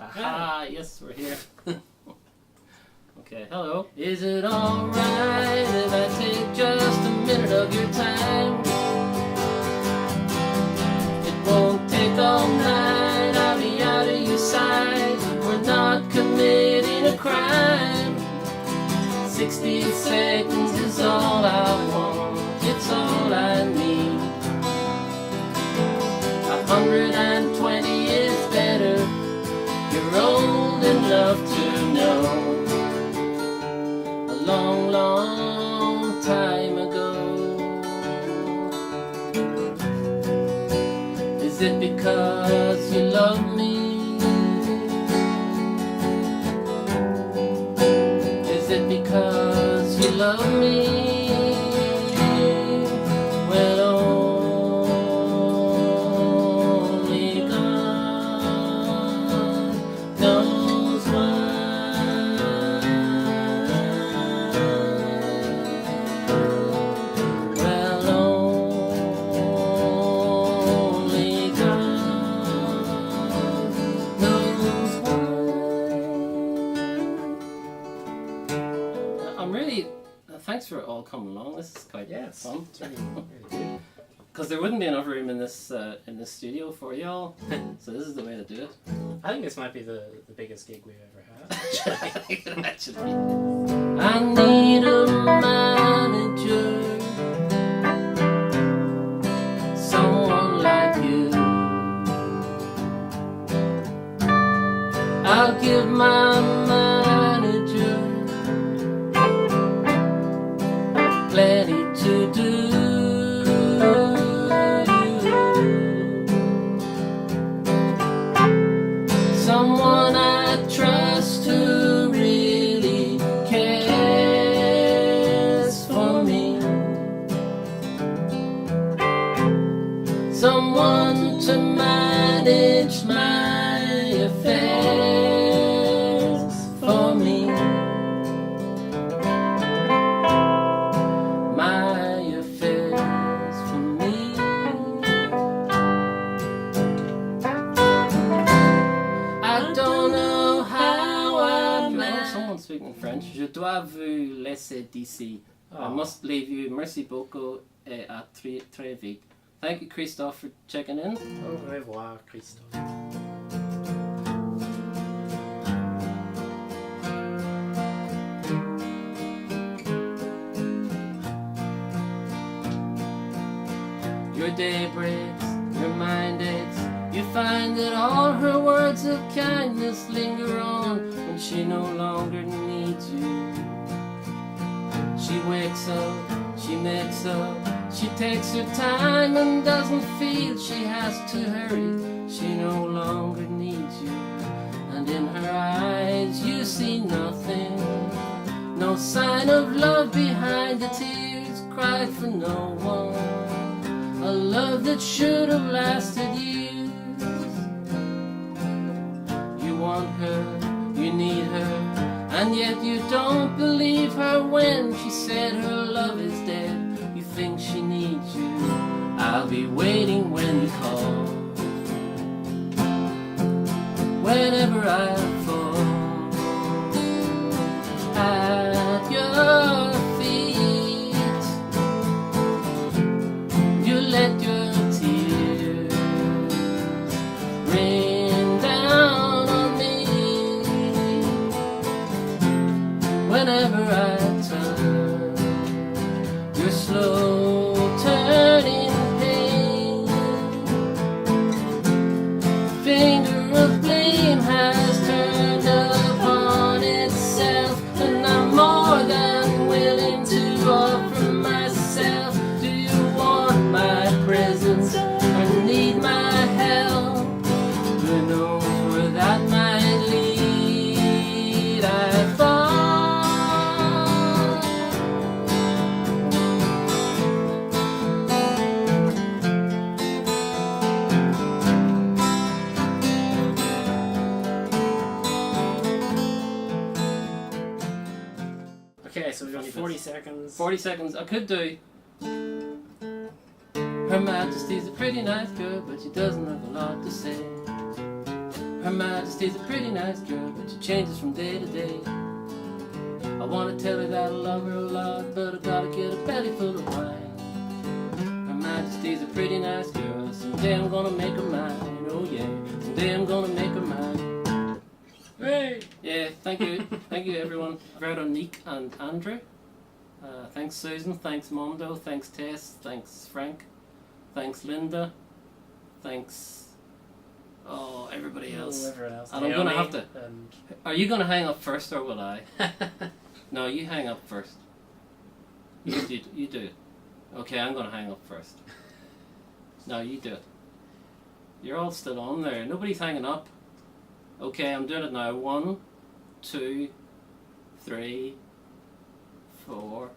Aha, yes, we're here. Okay, hello. Is it alright if I take just a minute of your time? It won't take all night, I'll be out of your sight. We're not committing a crime. 60 seconds is all I want, it's all I need. 120 is better, you're old enough to know. A long, long time ago. Is it because you love me? Is it because you love me? Well, only God knows why. Well, only God knows why. I'm really... thanks for all coming along. This is quite fun. It's really good. Because there wouldn't be enough room in this studio for y'all, so this is the way to do it. I think this might be the biggest gig we've ever had. I can imagine. I need a manager, someone like you. I'll give my manager plenty to do. Someone I trust who really cares for me. Someone to manage my affairs for me. My affairs for me. I don't know how I managed. Someone speaking French. Je dois vous laisser d'ici. I must leave you. Merci beaucoup et à très, très vite. Thank you, Christophe, for checking in. Au revoir, Christophe. Your day breaks, your mind aches. You find that all her words of kindness linger on when she no longer needs you. She wakes up, she makes up, she takes her time and doesn't feel she has to hurry. She no longer needs you. And in her eyes you see nothing, no sign of love behind the tears cried for no one. A love that should have lasted years. You want her, you need her, and yet you don't believe her when she said her love is dead. You think she needs you. I'll be waiting when you call. Whenever I fall at your feet, you let your tears rain down on me. Whenever I turn, your slow turning pain, finger of blame has turned upon itself, and I'm more than willing to offer myself. Do you want my presence or need my help? Who knows where that might lead? I fall. Okay, so we've got 40 seconds. 40 seconds. I could do. Her Majesty's a pretty nice girl, but she doesn't have a lot to say. Her Majesty's a pretty nice girl, but she changes from day to day. I wanna tell her that I love her a lot, but I gotta get a belly full of wine. Her Majesty's a pretty nice girl, someday I'm gonna make her mine. Oh yeah, someday I'm gonna make her mine. Hey! Yeah, thank you. Thank you everyone. Veronique and Andrew. Thanks Susan, thanks Mondo, thanks Tess, thanks Frank, thanks Linda, thanks everybody else. Everyone else. And I'm gonna have to. Are you gonna hang up first or will I? No, you hang up first. You do it. Okay, I'm gonna hang up first. No, you do it. You're all still on there. Nobody's hanging up. Okay, I'm doing it now. 1, 2, 3, 4,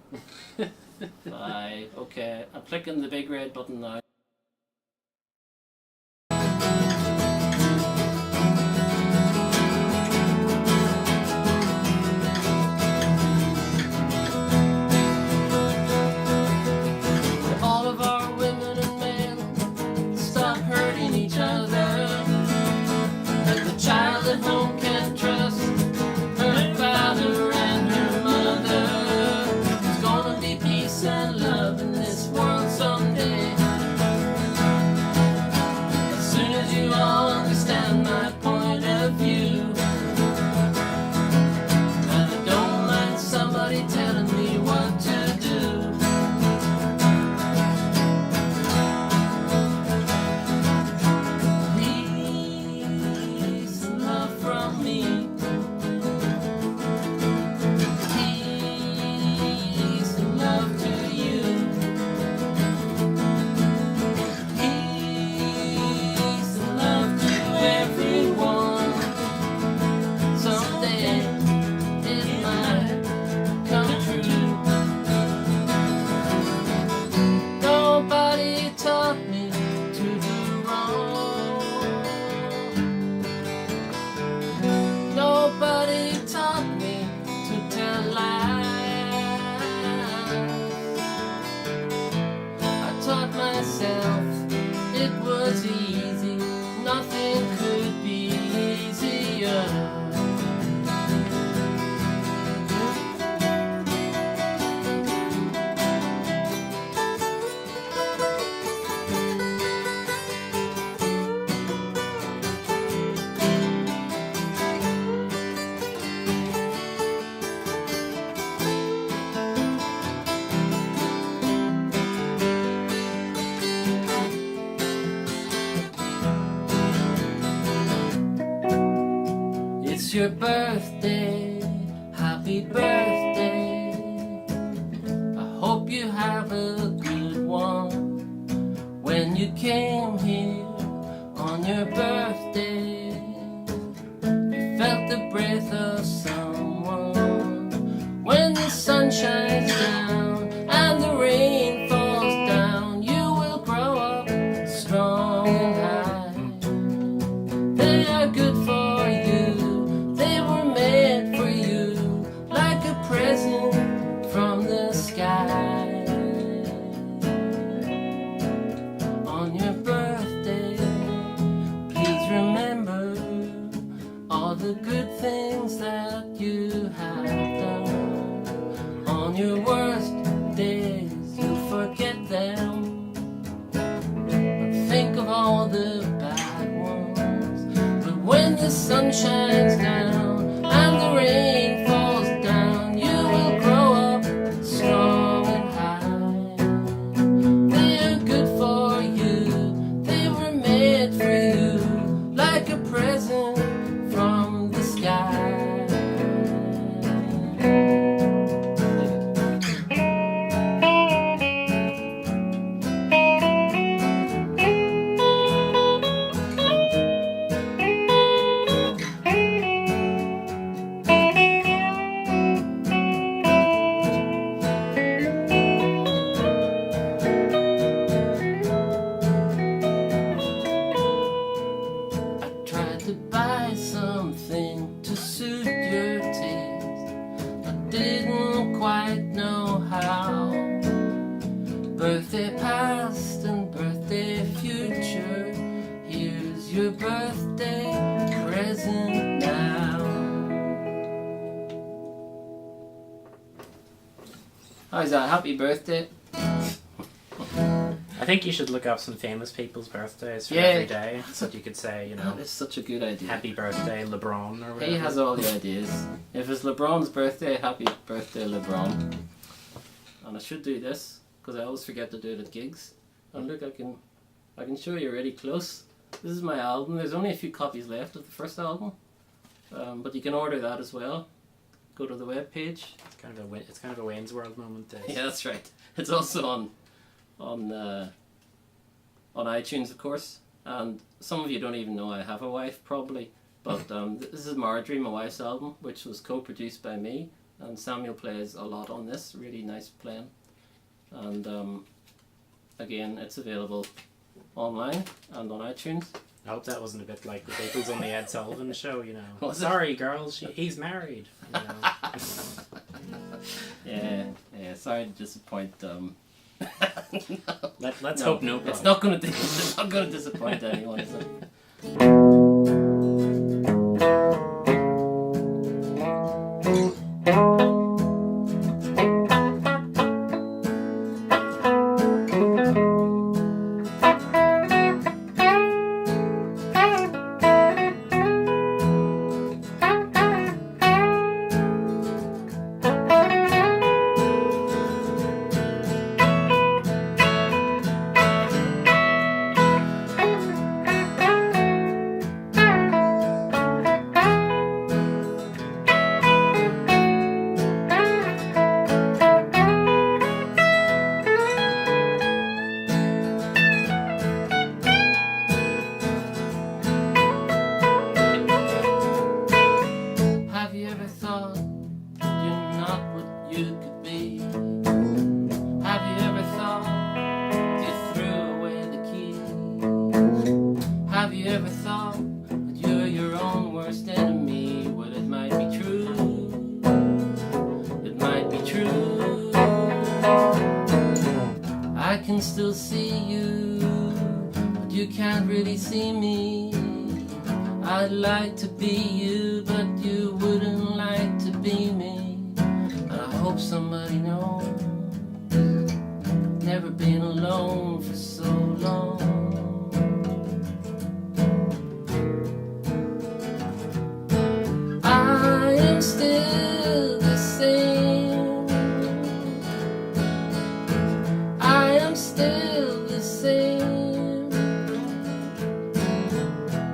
5. Okay, I'm clicking the big red button now. All of our women and men stop hurting each other. And the child at home can't trust her father and her mother. There's gonna be peace and love in this world someday. As soon as you all understand my point of view. And I don't mind somebody telling me what to do. Peace and love from me. Peace and love to you. Peace and love to everyone. Someday it might come true. Nobody taught me to do wrong. Nobody taught me to tell lies. I taught myself it was easy. Nothing could be easier. It's your birthday, happy birthday. I hope you have a good one. When you came here on your birthday, you felt the breath of someone. When the sun shines down and the rain falls down, you will grow up strong and high. They are good for you, they were made for you, like a present from the sky. On your birthday, please remember all the good things that you have done. On your worst days, you'll forget them, and think of all the bad ones. But when the sun shines down and the rain falls down, you will grow up strong and high. They are good for you, they were made for you, like a present from the sky. I tried to buy something to suit your taste, but didn't quite know how. Birthday past and birthday future, here's your birthday present. How's that? Happy birthday. I think you should look up some famous people's birthdays for Yeah. every day, so that you could say, you know, That is such a good idea. happy birthday LeBron or whatever. He has all the ideas. If it's LeBron's birthday, happy birthday LeBron. And I should do this, because I always forget to do it at gigs. And look, I can show you really close. This is my album. There's only a few copies left of the first album. But you can order that as well. Go to the web page. It's kind of a Wayne's World moment. Yeah, that's right. It's also on iTunes, of course. And some of you don't even know I have a wife, probably. But this is Marjorie, my wife's album, which was co-produced by me. And Samuel plays a lot on this. Really nice playing. And again, it's available online and on iTunes. I hope that wasn't a bit like the Beatles on the Ed Sullivan show, you know. Was it? Sorry, girls, he's married. You know. Yeah, sorry to disappoint. Let's hope no. It's not going to disappoint anyone, is it? Still see you, but you can't really see me. I'd like to be you, but you wouldn't like to be me. And I hope somebody knows, never been alone for so long. I am still the same. Still the same.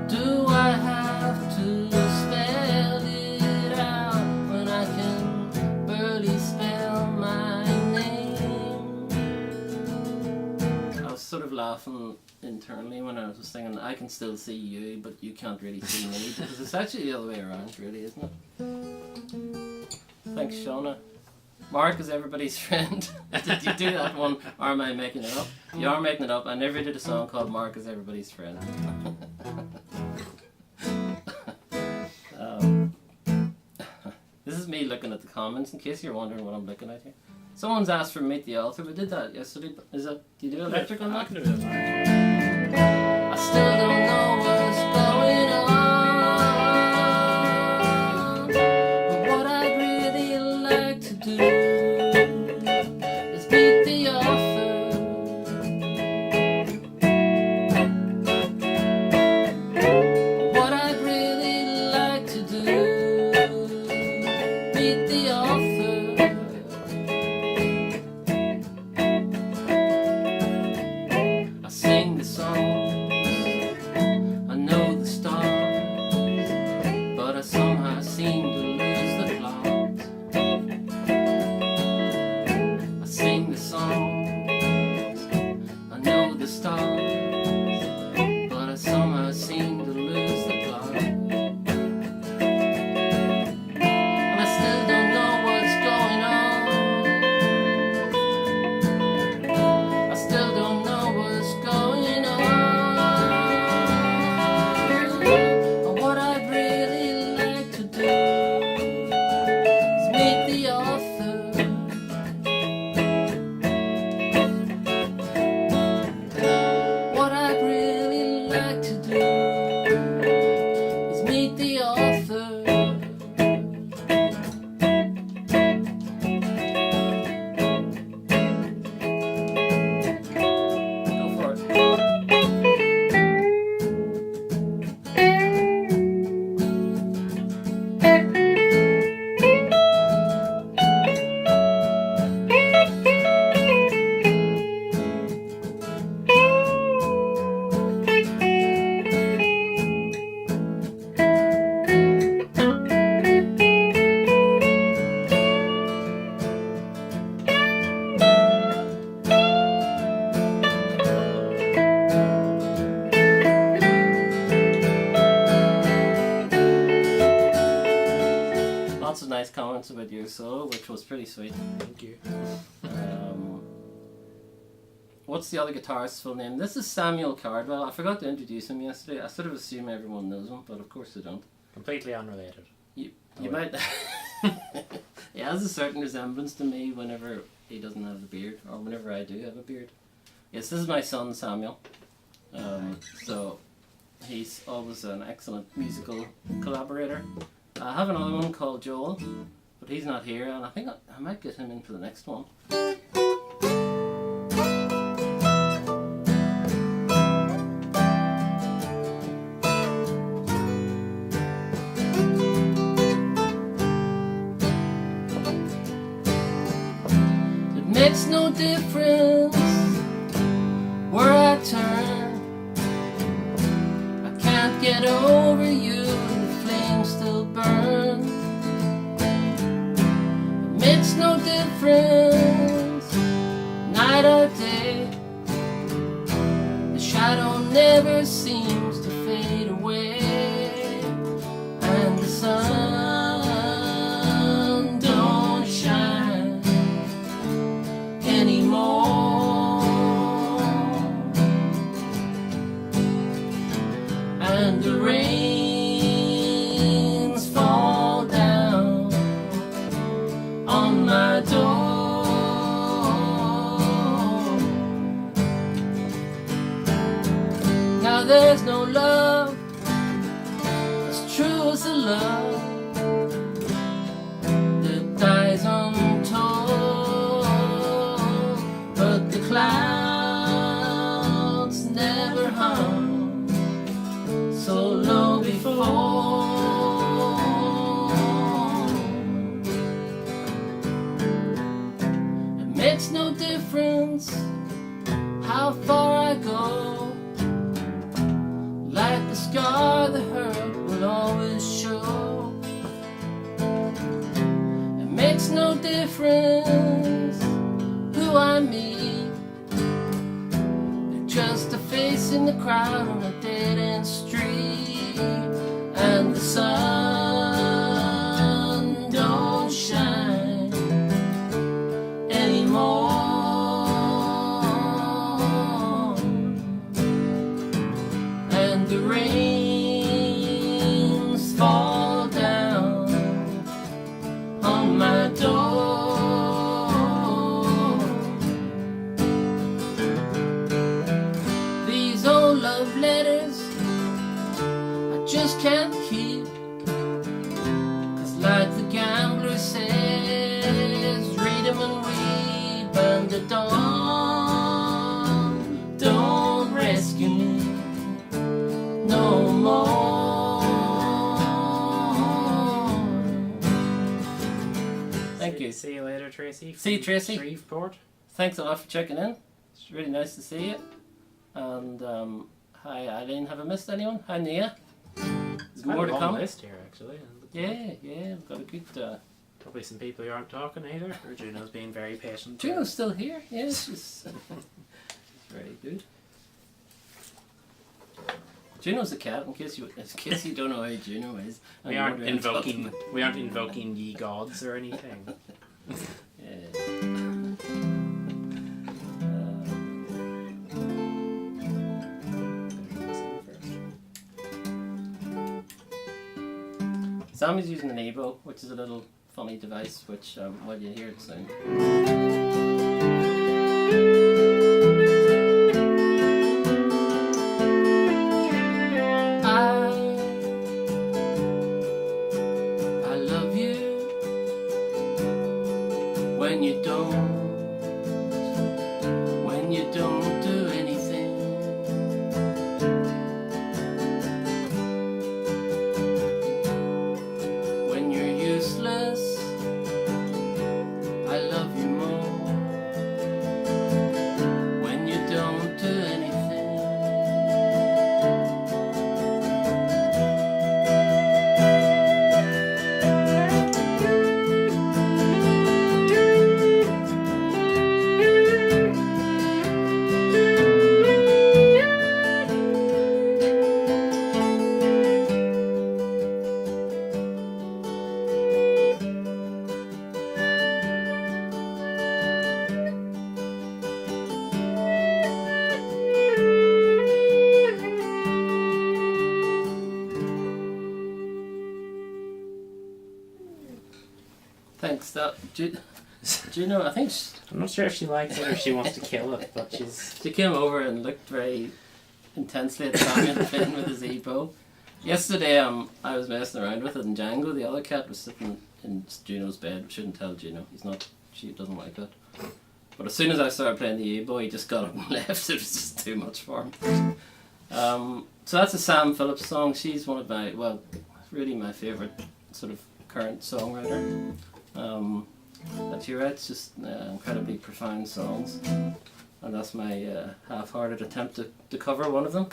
Do I have to spell it out when I can barely spell my name? I was sort of laughing internally when I was singing I can still see you, but you can't really see me, because it's actually the other way around, really, isn't it? Thanks, Shauna. Mark is everybody's friend. Did you do that one, or am I making it up? You are making it up. I never did a song called Mark is everybody's friend. This is me looking at the comments, in case you're wondering what I'm looking at here. Someone's asked for Meet the Author. We did that yesterday. Do you do electric on that? I can do that. I still don't know what's going on. But what I'd really like to do is beat the author. What I'd really like to do, beat the author. I sing the songs once about your solo, which was pretty sweet. Thank you. What's the other guitarist's full name? This is Samuel Cardwell. I forgot to introduce him yesterday. I sort of assume everyone knows him, but of course they don't. Completely unrelated. You might... He has a certain resemblance to me whenever he doesn't have a beard, or whenever I do have a beard. Yes, this is my son Samuel. So he's always an excellent musical collaborator. I have another one called Joel, but he's not here, and I think I might get him in for the next one. Makes no difference where I turn. I can't get over you, the flames still burn. It makes no difference, night or day. The shadow never seems to fade away, and the sun don't shine anymore, and the rains fall down on my door. Now there's no love as true as the love that dies untold. But the clouds never hung so low before. It makes no difference how far I go, like the scar the hurt will always show. It makes no difference who I meet, they're just a face in the crowd on a dead-end street, and the sun don't shine anymore, and the rains fall down on my door. Love letters I just can't keep, 'cause like the gambler says, read 'em and weep, and the dawn don't rescue me no more. Thank you. See you later, Tracy. See you, Tracy. Shreveport. Thanks a lot for checking in. It's really nice to see you. And hi Eileen, have I missed anyone? Hi Nia. There's more to come. List here actually. Yeah, we've got a good... Probably some people who aren't talking either. Or Juno's being very patient. Juno's still here. Yeah, she's very good. Juno's a cat. In case you don't know how Juno is. We aren't invoking ye gods or anything. Yeah. Sammy's using an ebow, which is a little funny device, which, well, you hear it soon. I love you when you don't do anything. When you're useless, I love you more. When you Thanks. Juno, I think I'm not sure if she likes it or she wants to kill it, but she came over and looked very intensely at Damian playing with his ebow. Yesterday, I was messing around with it, and Django, the other cat, was sitting in Juno's bed. We shouldn't tell Juno. She doesn't like that. But as soon as I started playing the ebow, he just got up and left. It was just too much for him. So that's a Sam Phillips song. She's one of my, really my favourite sort of current songwriter. That she writes just incredibly profound songs. And that's my half-hearted attempt to cover one of them.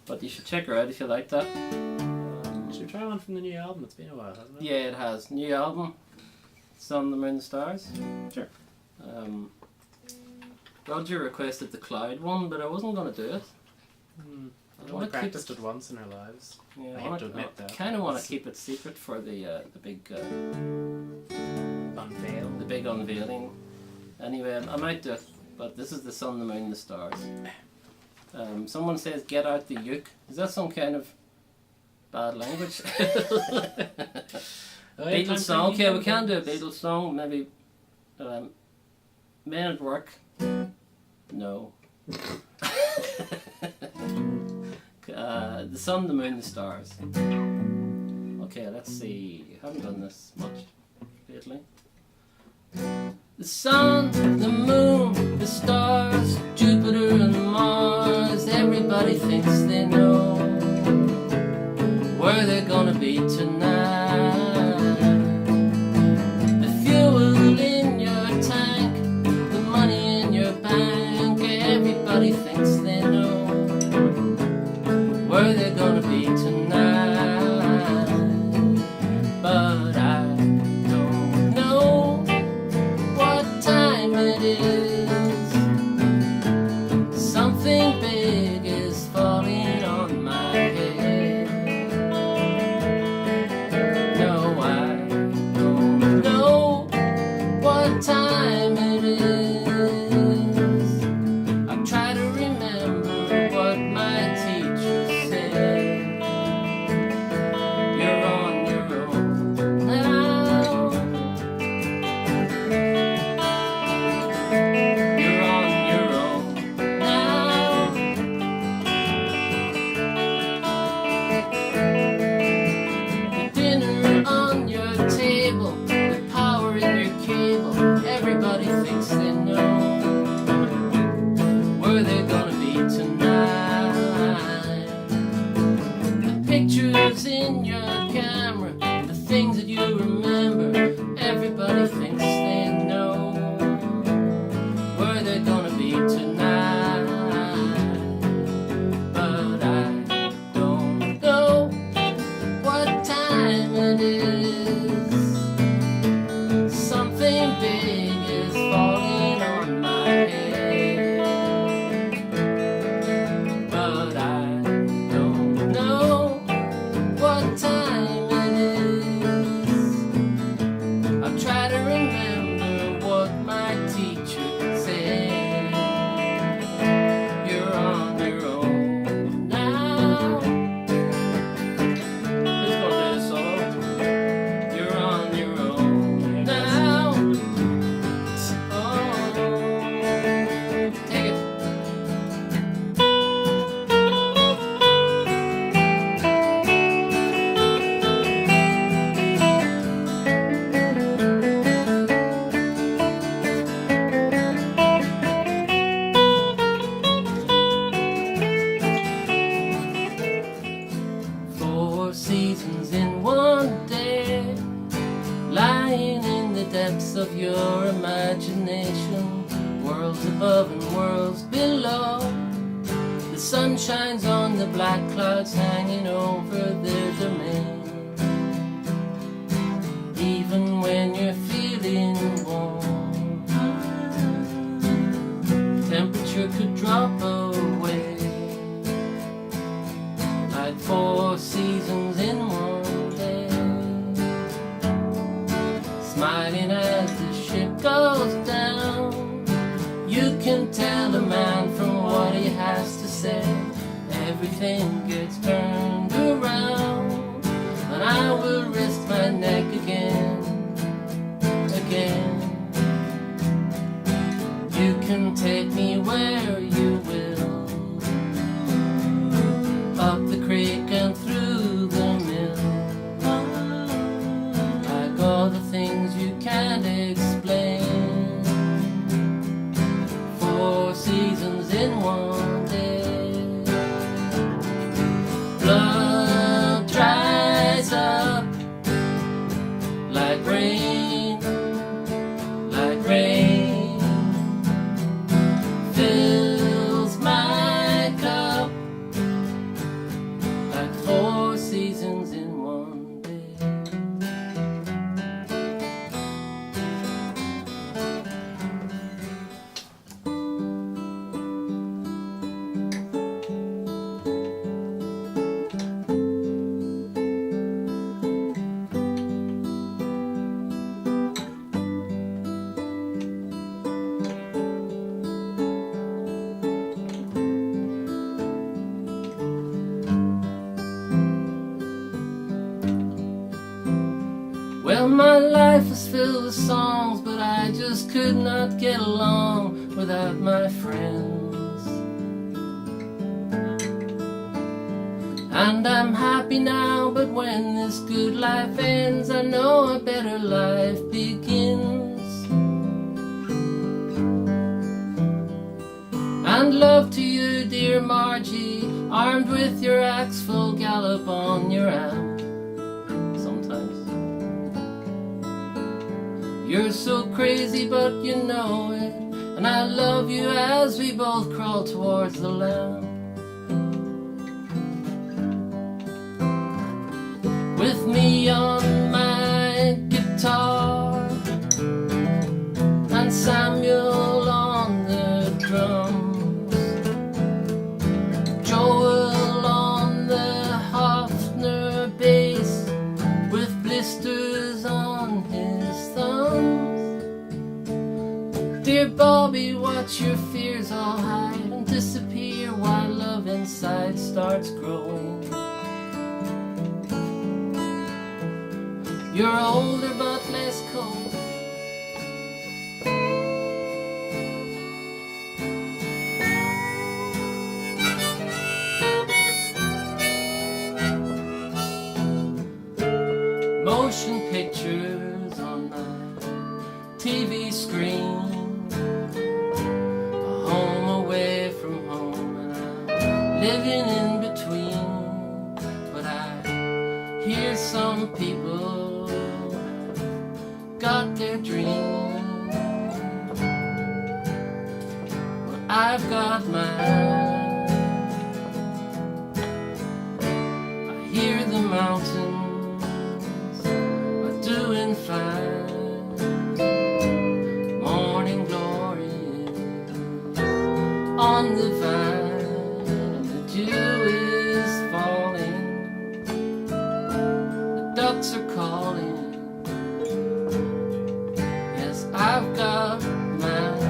But you should check her out if you like that. Should we try one from the new album? It's been a while, hasn't it? Yeah, it has. New album, Sun, the Moon, the Stars. Sure. Roger requested the Cloud one, but I wasn't going to do it. I've only practiced it once in our lives. Yeah, I have to admit that. I kind of want to keep it secret for the big unveil. The big unveiling. Anyway, I might do it, but this is the Sun, the Moon, the Stars. Someone says, "Get out the uke." Is that some kind of bad language? Beatles song. Okay, we can do a Beatles song. Maybe Men at Work. No. The Sun, the Moon, the Stars. Okay, let's see. I haven't done this much lately. The sun, the moon, the stars, Jupiter and Mars. Everybody thinks they know where they're gonna be tonight. The fuel in your tank, the money in your bank. Everybody thinks they know where they're gonna be tonight. But I don't know what time it is. Something big is falling on my head. No, I don't know what time it is. I try to remember what my teacher said. You're on your own now. You're on your own now. The dinner on your table, the power in your cable. Everybody thinks they know where they're gonna be tonight. The pictures in your camera, the things that you remember. Everybody thinks they know where they're gonna be tonight. But I don't know what time it is. Something big is falling on my head. But I don't know what time it is. I try to remember what my teacher said. You're on your own now. Who's gonna do the solo? You're on your own now. Oh, take it. Four seasons in one day, lying in the depths of your imagination. Worlds above and worlds below. The sun shines on the black clouds hanging over their domain. Even when you're feeling warm, temperature could drop away. Like four seasons in one day. Smiling as the ship goes down, you can tell a man from what he has to say. Everything gets turned around, and I will rest my neck again. like 4 seasons in one day. Well, my life was filled with songs, but I just could not get along without my friends. And I'm happy now, but when this good life ends, I know a better life begins. And love to you, dear Margie, armed with your axe, full gallop on your amp. Sometimes you're so crazy, but you know it, and I love you as we both crawl towards the lamp. With me on my guitar and Samuel on the drums, Joel on the Hofner bass with blisters on his thumbs. Dear Bobby, watch your fears all hide and disappear while love inside starts growing. You're older but less cold. Motion pictures on my TV screen, a home away from home, and I'm living in between. But I hear some people got their dreams. Well, I've got mine. I hear the mountains are doing fine. Morning glory is on the vine, and the dew is falling. The ducks are calling. I've got mine.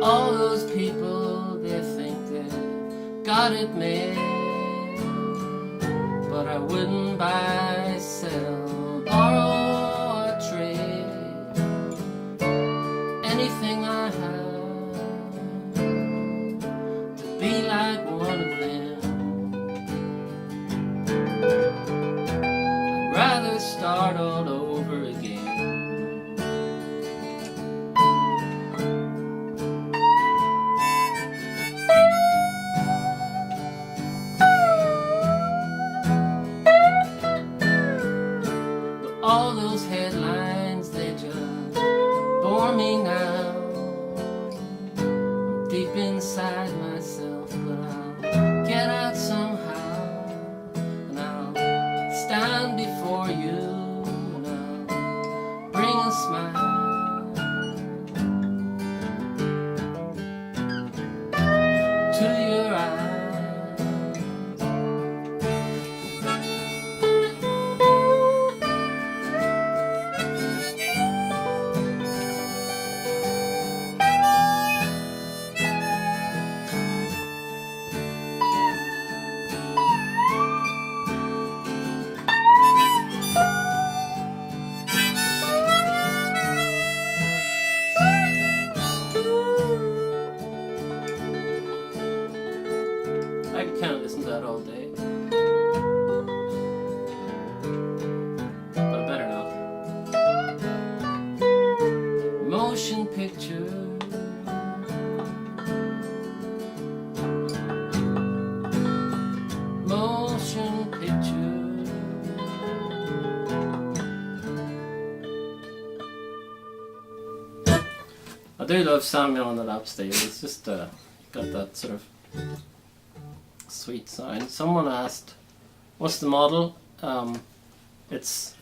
All those people, they think they got it made, but I wouldn't buy, sell, borrow, or trade anything I have to be like one of them. I'd rather start all over again. All those headlines, they just bore me now. I'm deep inside myself, but I'll get out somehow. And I'll stand before you, and I'll bring a smile to your eyes. picture. Motion picture. I do love Samuel on the lap steel. It's just got that sort of sweet sound. Someone asked, "What's the model?" It's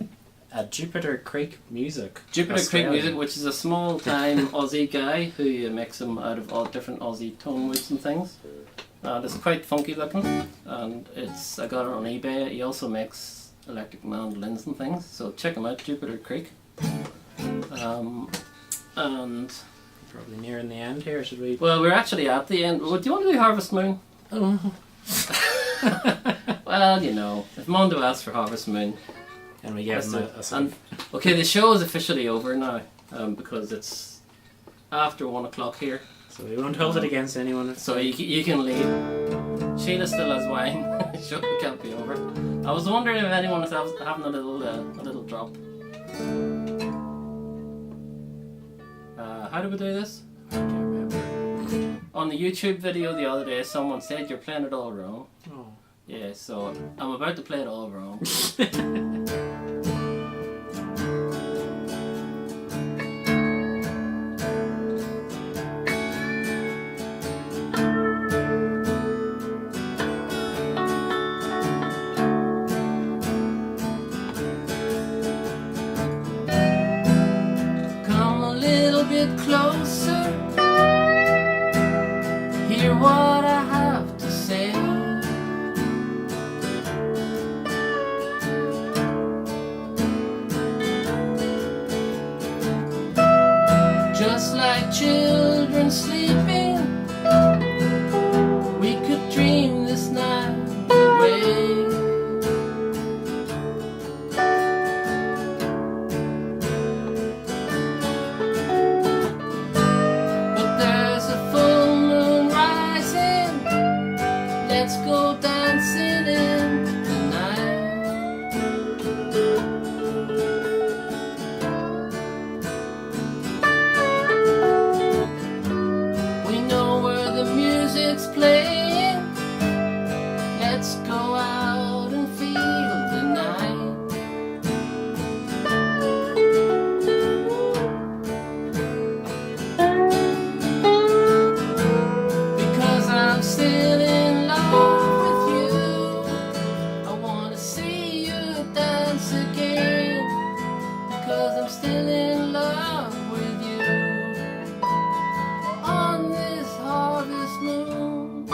Jupiter Creek Music. Jupiter Creek Australia. Music, which is a small time Aussie guy who makes them out of all different Aussie tone woods and things. It's quite funky looking, and I got it on eBay. He also makes electric mandolins and things, so check him out, Jupiter Creek. And Probably nearing the end here, should we? well, we're actually at the end. Do you want to do Harvest Moon? Well, you know, if Mondo asks for Harvest Moon, And we give them a song. and okay, the show is officially over now because it's after 1 o'clock here. So we won't hold it against anyone. So you can leave. Sheila still has wine. The show can't be over. I was wondering if anyone was having a little drop. How do we do this? I can't remember. On the YouTube video the other day, someone said you're playing it all wrong. Oh. Yeah, so I'm about to play it all wrong. Come a little bit closer. Hear what I have to say. Just like children sleeping, we could dream this night away. But there's a full moon rising. Let's go dancing in the night. We know where the music's playing. Let's go out and feel the night. Because I'm still in love with you. I wanna see you dance again. Because I'm still in love with you. On this harvest moon.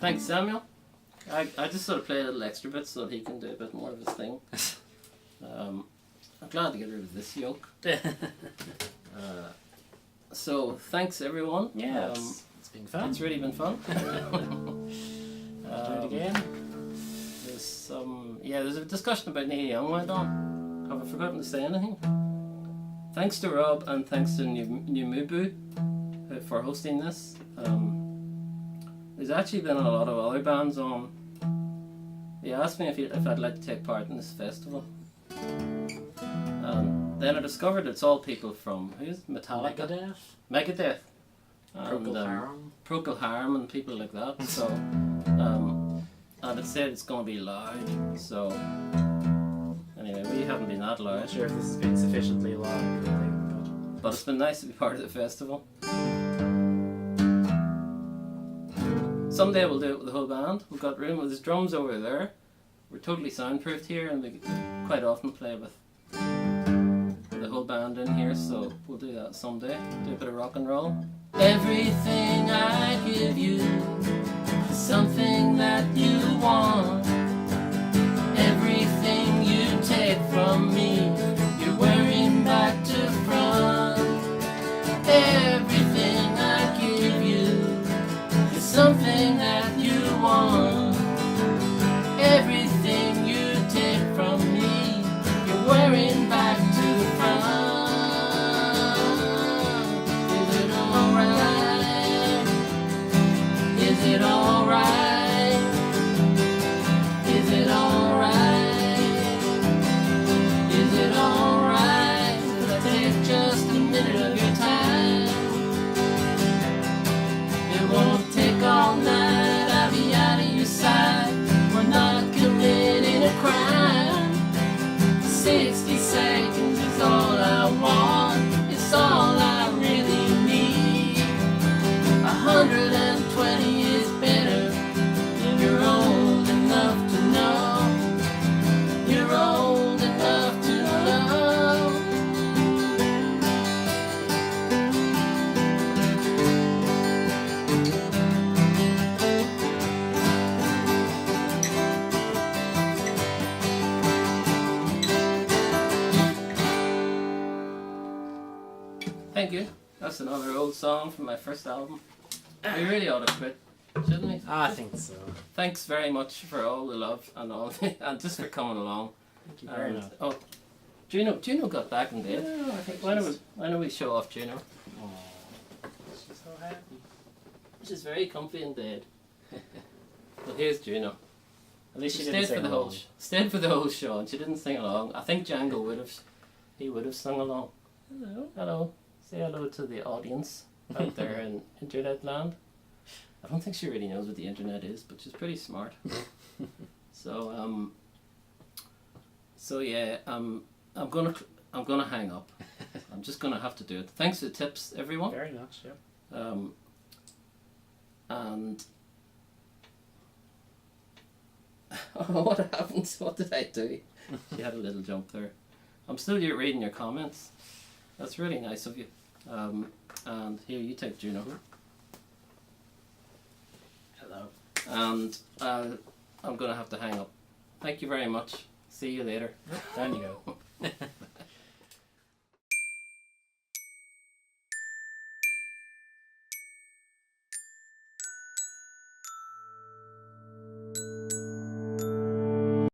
Thanks, Samuel. I just sort of play a little extra bit so that he can do a bit more of his thing. I'm glad to get rid of this yoke. So thanks everyone. Yeah, it's been fun. It's really been fun. Do it again. There's a discussion about Neil Young went on. Have I forgotten to say anything? Thanks to Rob and thanks to Numubu for hosting this. There's actually been a lot of other bands on. They asked me if I'd like to take part in this festival. Then I discovered it's all people from who's Metallica, Megadeth, and Procol Harum and people like that. So, and it said it's going to be loud. So, anyway, we haven't been that loud. I'm not sure if this has been sufficiently loud, really, but it's been nice to be part of the festival. Someday we'll do it with the whole band. We've got room. There's drums over there. We're totally soundproofed here, and we quite often play with the whole band in here. So we'll do that someday. Do a bit of rock and roll. Everything I give you is something that you want. Everything you take from me, you're wearing back to front. Everything I give you is something that you want. Everything you take from me, you're wearing back to front. Is it alright? Is it alright? Is it alright? Is it alright? Will I take just a minute of your time? It won't take all night, I'll be out of your sight. We're not committing a crime. 60 seconds is all I want. It's all I really need. 120 is better. You're old enough to know. You're old enough to know. Thank you. That's another old song from my first album. We really ought to quit, shouldn't we? I think so. Thanks very much for all the love and all, and just for coming along. Thank you very much. Oh, Juno got back in bed. Yeah, I think Why don't we show off Juno? She's so happy. She's very comfy in bed. Well, here's Juno. At least she didn't stayed for sing the whole along. stayed for the whole show, and she didn't sing along. I think Django would have sung along. Hello. Say hello to the audience out there in internet land. I don't think she really knows what the internet is, but she's pretty smart. So I'm gonna hang up. I'm just gonna have to do it. Thanks for the tips, everyone. Very much, yeah. And oh, what happened? What did I do? She had a little jump there. I'm still here reading your comments. That's really nice of you. And here, you take Juno. Hello. And I'm gonna have to hang up. Thank you very much. See you later. Down you go.